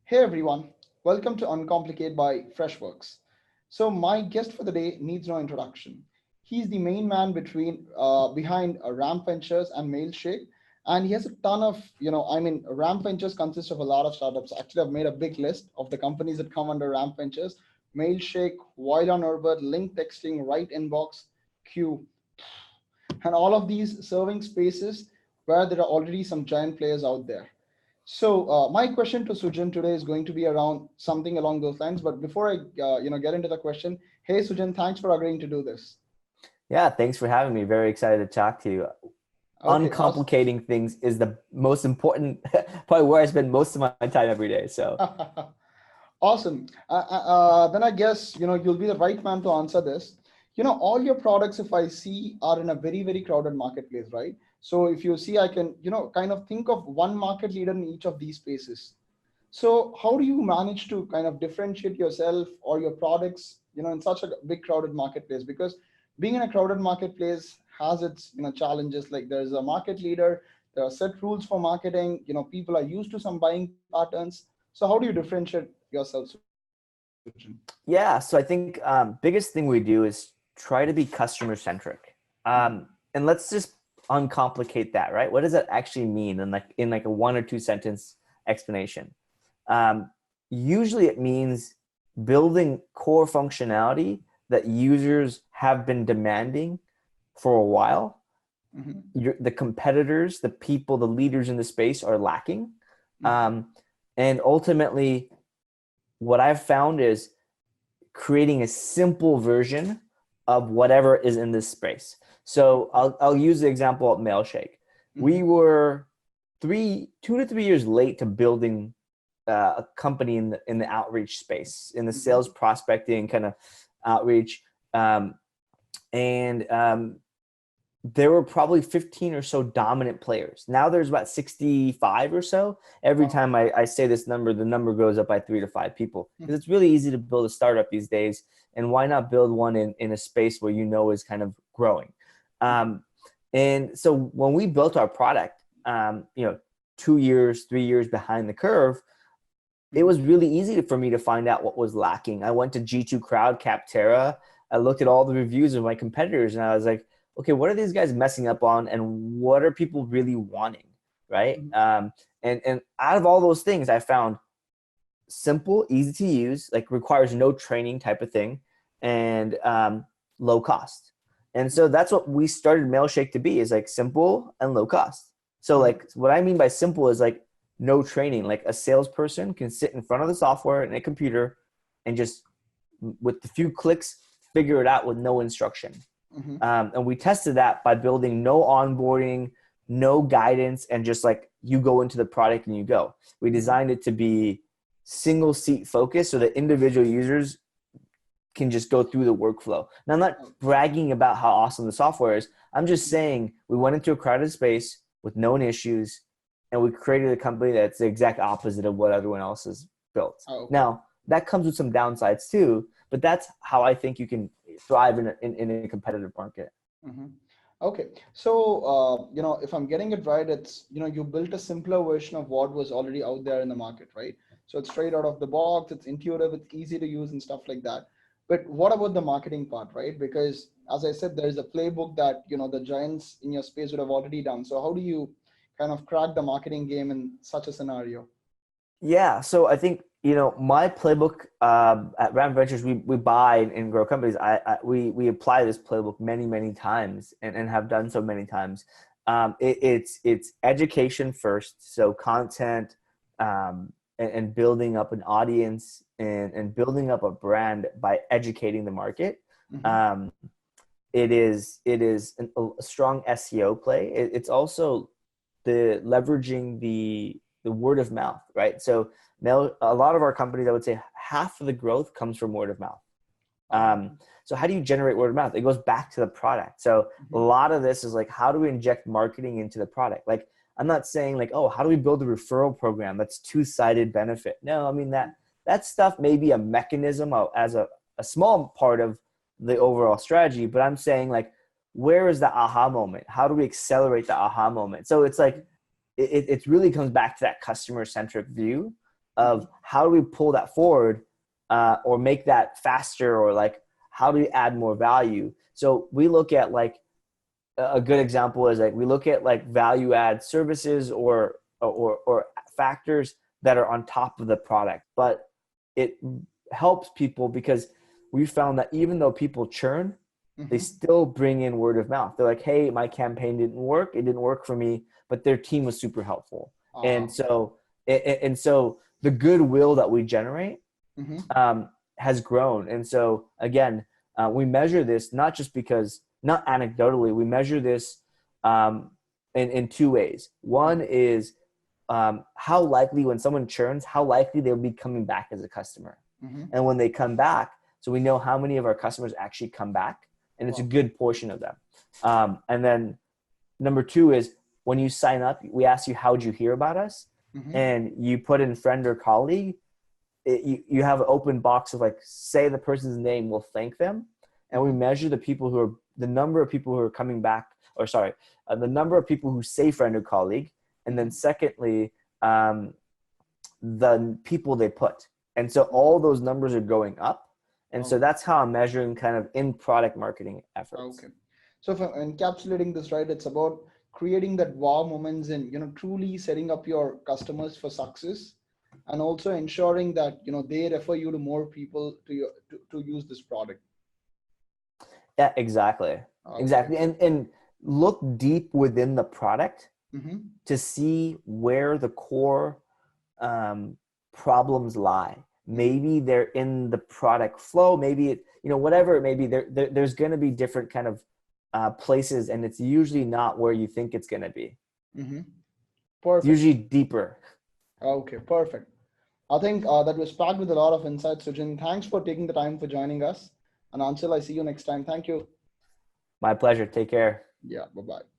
Hey everyone, welcome to Uncomplicate by Freshworks. So my guest for the day needs no introduction. He's the main man behind Ramp Ventures and Mailshake, and he has a ton of Ramp Ventures consists of a lot of startups. Actually, I've made a big list of the companies that come under Ramp Ventures: Mailshake, Voila Norbert, Link Texting, Right Inbox, Q, and all of these serving spaces where there are already some giant players out there. So my question to Sujan today is going to be around something along those lines. But before I get into the question, hey Sujan, thanks for agreeing to do this. Yeah, thanks for having me. Very excited to talk to you. Okay, awesome. Uncomplicating things is the most important, probably where I spend most of my time every day. So, Awesome. Then I guess you'll be the right man to answer this. All your products, if I see, are in a very crowded marketplace, right? So if you see, I can kind of think of one market leader in each of these spaces. So how do you manage to kind of differentiate yourself or your products, in such a big crowded marketplace? Because being in a crowded marketplace has its, challenges. Like there's a market leader, there are set rules for marketing. People are used to some buying patterns. So how do you differentiate yourself, Sujan? yeah, so I think biggest thing we do is try to be customer centric. And let's just uncomplicate that, right? What does that actually mean in like a one or two sentence explanation? Um, Usually it means building core functionality that users have been demanding for a while. Mm-hmm. The competitors, the people, the leaders in the space are lacking. Mm-hmm. Um, and ultimately, what I've found is creating a simple version of whatever is in this space. So I'll use the example of Mailshake. Mm-hmm. We were 2 to 3 years late to building a company in the outreach space, in the Mm-hmm. sales prospecting kind of outreach, and there were probably 15 or so dominant players. Now there's about 65 or so. Every Wow. time I say this number, the number goes up by 3 to 5 people because it's really easy to build a startup these days. And why not build one in a space where is kind of growing? Mm-hmm. And so when we built our product, 2 years, 3 years behind the curve, it Mm-hmm. was really easy for me to find out what was lacking. I went to G2 Crowd, Capterra. I looked at all the reviews of my competitors and I was like, okay, what are these guys messing up on and what are people really wanting? Right. Mm-hmm. And out of all those things, I found simple, easy to use, like requires no training type of thing, and low cost. And so that's what we started Mailshake to be, is like simple and low cost. So Mm-hmm. like what I mean by simple is like no training. Like a salesperson can sit in front of the software and a computer and just with a few clicks figure it out with no instruction. Mm-hmm. And we tested that by building no onboarding, no guidance, and just like you go into the product and you go. We Mm-hmm. designed it to be single seat focused so that individual users can just go through the workflow. Now, I'm not Oh, bragging about how awesome the software is. I'm just saying we went into a crowded space with known issues and we created a company that's the exact opposite of what everyone else has built. okay. Now, that comes with some downsides too, but that's how I think you can thrive in a competitive market. Mm-hmm. Okay, so if I'm getting it right, it's you built a simpler version of what was already out there in the market, right? So it's straight out of the box, it's intuitive, it's easy to use and stuff like that. But what about the marketing part, right? Because as I said, there is a playbook that the giants in your space would have already done. So how do you kind of crack the marketing game in such a scenario? Yeah, so I think my playbook at Ram Ventures, we buy and grow companies. We apply this playbook many times and have done so many times. It's education first, so content, and building up an audience and building up a brand by educating the market. Mm-hmm. Um, it is a strong SEO play. It's also the leveraging the word of mouth, right? So now a lot of our companies, I would say half of the growth comes from word of mouth. Oh. So how do you generate word of mouth? It goes back to the product. So a Mm-hmm. lot of this is like, how do we inject marketing into the product? Like, I'm not saying like, oh, how do we build a referral program that's two-sided benefit? No, I mean that stuff may be a mechanism as a small part of the overall strategy, but I'm saying like, where is the aha moment? How do we accelerate the aha moment? So it's like, it really comes back to that customer centric view. of how do we pull that forward, or make that faster, or like how do we add more value. So we look at like a good example is like we look at like value add services or factors that are on top of the product, but it helps people because we found that even though people churn, they still bring in word of mouth. They're like, hey, my campaign didn't work. It didn't work for me, but their team was super helpful. And so the goodwill that we generate has grown. And so again, we measure this not just because, not anecdotally, we measure this in two ways. One is how likely when someone churns, how likely they'll be coming back as a customer. And when they come back, so we know how many of our customers actually come back, and it's a good portion of them. And then number two is when you sign up, we ask you, how'd you hear about us? And you put in friend or colleague. You have an open box of like, say the person's name, we'll thank them. And we measure the number of people who are coming back, the number of people who say friend or colleague. And then secondly, the people they put. And so all those numbers are going up. And so that's how I'm measuring kind of in product marketing efforts. Okay. So for encapsulating this, right, it's about creating that wow moments and, truly setting up your customers for success, and also ensuring that, they refer you to more people to use this product. Yeah, exactly. Okay. Exactly. And look deep within the product to see where the core problems lie. Maybe they're in the product flow, maybe it, whatever it may be, there's going to be different kind of places, and it's usually not where you think it's going to be. Perfect. It's usually deeper. Okay, perfect. I think that was packed with a lot of insights, Sujin. Thanks for taking the time for joining us. And until I see you next time, thank you. My pleasure. Take care. Yeah, bye-bye.